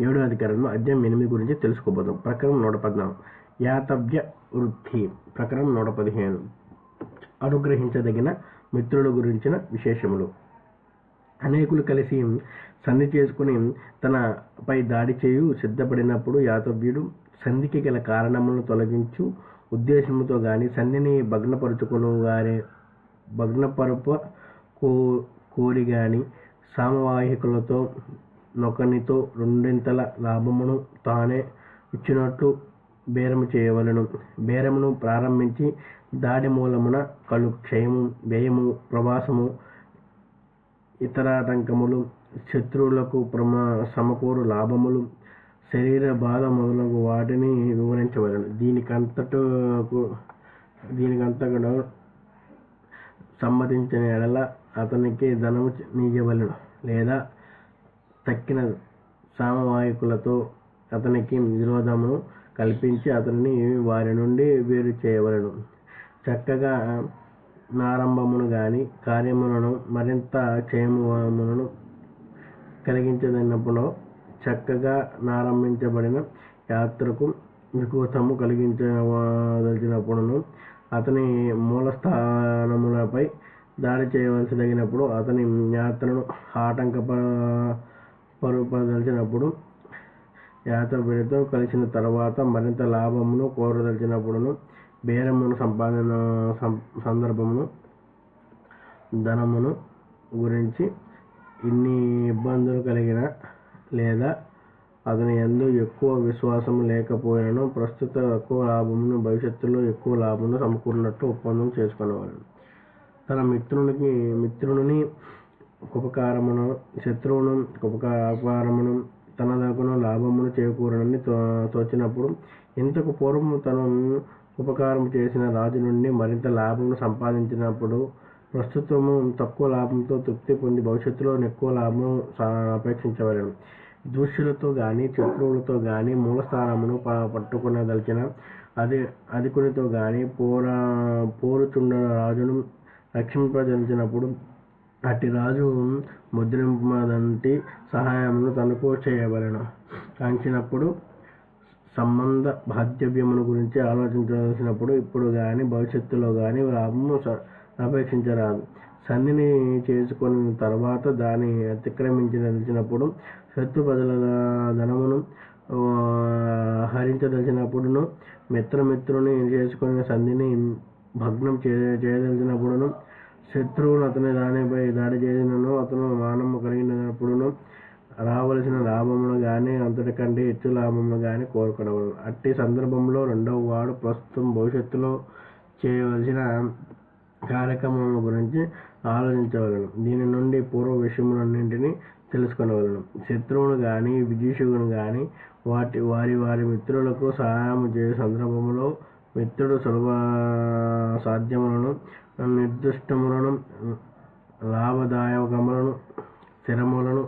7వ అధికారంలో అధ్యాయం 8 గురించి తెలుసుకోబోదాం. ప్రకరణం 114 యాతవ్య వృత్తి. ప్రకరణం 115 అనుగ్రహించదగిన మిత్రుల గురించిన విశేషములు. అనేకులు కలిసి సంధి చేసుకుని తనపై దాడి చేయు సిద్ధపడినప్పుడు యాతవ్యుడు సంధికి గల కారణములను తొలగించు ఉద్దేశముతో గాని సంధిని కోరి గాని సామవాహికులతో నొకనితో రెండింతల లాభమును తానే ఇచ్చినట్లు బేరము చేయవలెను. బేరమును ప్రారంభించి దాడి మూలమున కలు క్షయము, వ్యయము, ప్రవాసము, ఇతరాటంకములు, శత్రువులకు సమకూరు లాభములు, శరీర బాధ మొదలగు వాటిని వివరించవలెను. దీనికంతకు సమ్మతించిన ఎడల అతనికి ధనము నీయవలెను, లేదా తక్కిన సామవాహికులతో అతనికి విరోధమును కల్పించి అతనిని వారి నుండి వేరు చేయవలెను. చక్కగా నారంభమును గాని కార్యములను మరింత క్షేమమును కలిగించదన్నప్పుడు చక్కగా నారంభించబడిన యాత్రకు వికూతము కలిగించదలిచినప్పుడును అతని మూలస్థానములపై దాడి చేయవలసినప్పుడు అతని యాత్రను ఆటంకపరచదలిచినప్పుడు యాతవ్యుడితో కలిసిన తర్వాత మరింత లాభమును కోరదలిచినప్పుడును బేరమును సందర్భమును ధనమును గురించి ఇన్ని ఇబ్బందులు కలిగిన లేదా అతని యందు ఎక్కువ విశ్వాసము లేకపోయినను ప్రస్తుత తక్కువ లాభమును భవిష్యత్తులో ఎక్కువ లాభమును సమకూరినట్లు ఒప్పందం చేసుకొనవలెను. తన మిత్రుని ఉపకారమును శత్రువును ఉపకారమును తనదగును లాభమును చేకూరనని తోచినప్పుడు ఇంతకు పూర్వము తను ఉపకారం చేసిన రాజు నుండి మరింత లాభమును సంపాదించినప్పుడు ప్రస్తుతము తక్కువ లాభంతో తృప్తి పొంది భవిష్యత్తులో ఎక్కువ లాభము అపేక్షించవలెను. దూష్యులతో గాని శత్రువులతో గాని మూలస్థానమును పట్టుకొనదలిచిన అధికునితో గాని పోరుచుండ రాజును రక్షింపదలిచినప్పుడు అట్టి రాజు ముద్రింపదంటి సహాయమును తనకు చేయవలెను. కాంచినప్పుడు సంబంధ బాధ్యవ్యమును గురించి ఆలోచించవలసినప్పుడు ఇప్పుడు గాని భవిష్యత్తులో గాని లాభము అపేక్షించరాదు. సంధిని చేసుకొని తర్వాత దాన్ని అతిక్రమించదలిచినప్పుడు శత్రు ప్రజల ధనమును హరించదలిచినప్పుడును మిత్రుని చేసుకుని సంధిని భగ్నం చేయదలిచినప్పుడును శత్రువును అతని దానిపై దాడి చేసినను అతను మానము కలిగినప్పుడును రావలసిన లాభమును గాని అంతటికంటే ಹೆಚ್ಚు లాభమును గాని కోరుకొనవలెను. అట్టి సందర్భంలో రెండవ వాడు ప్రస్తుతం భవిష్యత్తులో చేయవలసిన కార్యక్రమముల గురించి ఆలోచించవలెను. దీని నుండి పూర్వ విషయములన్నింటినీ తెలుసుకొనవలెను. శత్రువును గాని విజీషకును గాని వారి మిత్రులకు సహాయము చేయు సందర్భములో మిత్రుడు సులభ సాధ్యములను నిర్దిష్టములను లాభదాయకములను స్థిరములను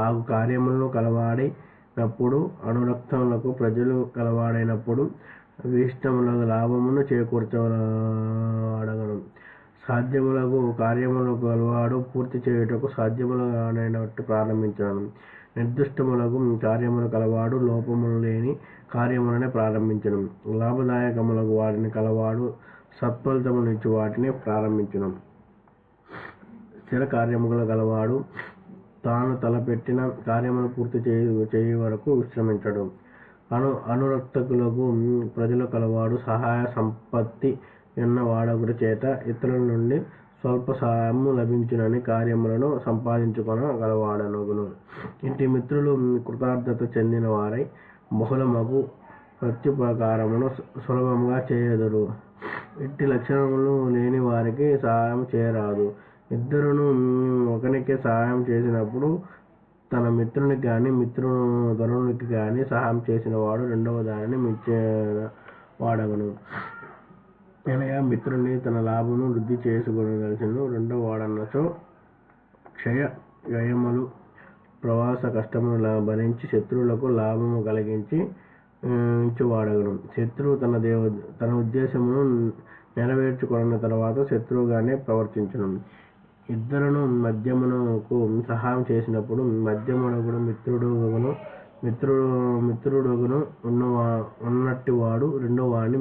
ఆగు కార్యములను కలవాడినప్పుడు అనురక్తములకు ప్రజలు కలవాడైనప్పుడు విశిష్టములకు లాభమును చేకూర్చవాడగను. సాధ్యములకు కార్యములకు కలవాడు పూర్తి చేయుటకు సాధ్యములైనట్టు ప్రారంభించను. నిర్దిష్టములకు కార్యములు కలవాడు లోపములు లేని కార్యములనే ప్రారంభించను. లాభదాయకములకు వాటిని కలవాడు సత్ఫలితమునిచ్చు వాటిని ప్రారంభించును. స్థిర కార్యములు కలవాడు తాను తలపెట్టిన కార్యములు పూర్తి చేయు వరకు విశ్రమించడు. అనురక్తకులకు ప్రజలు కలవాడు సహాయ సంపత్తి ఉన్న వాడొకటి చేత ఇతరుల నుండి స్వల్ప సహాయము లభించునని కార్యములను సంపాదించుకొన గలవాడనగును. ఇంటి మిత్రులు కృతార్థత చెందిన వారై బహుళమగు ప్రత్యుపకారమును సులభముగా చేయుదురు. ఇట్టి లక్షణములు లేని వారికి సహాయం చేయరాదు. ఇద్దరును ఒకనికి సహాయం చేసినప్పుడు తన మిత్రునికి గాని తరునికి గాని సహాయం చేసిన వాడు రెండవ దానిని మించిన వాడగను. అనగా మిత్రుని తన లాభమును వృద్ధి చేసుకొనదలిచెను. రెండవ వాడన్నచో క్షయ వ్యయములు ప్రవాస కష్టమును భరించి శత్రువులకు లాభము కలిగించి వాడగను. శత్రువు తన ఉద్దేశమును నెరవేర్చుకున్న తర్వాత శత్రువుగానే ప్రవర్తించును. ఇద్దరును మధ్యమునకు సహాయం చేసినప్పుడు మధ్యమునకుడు మిత్రుడును మిత్రుడొకడు ఉన్నట్టివాడు రెండో వాడిని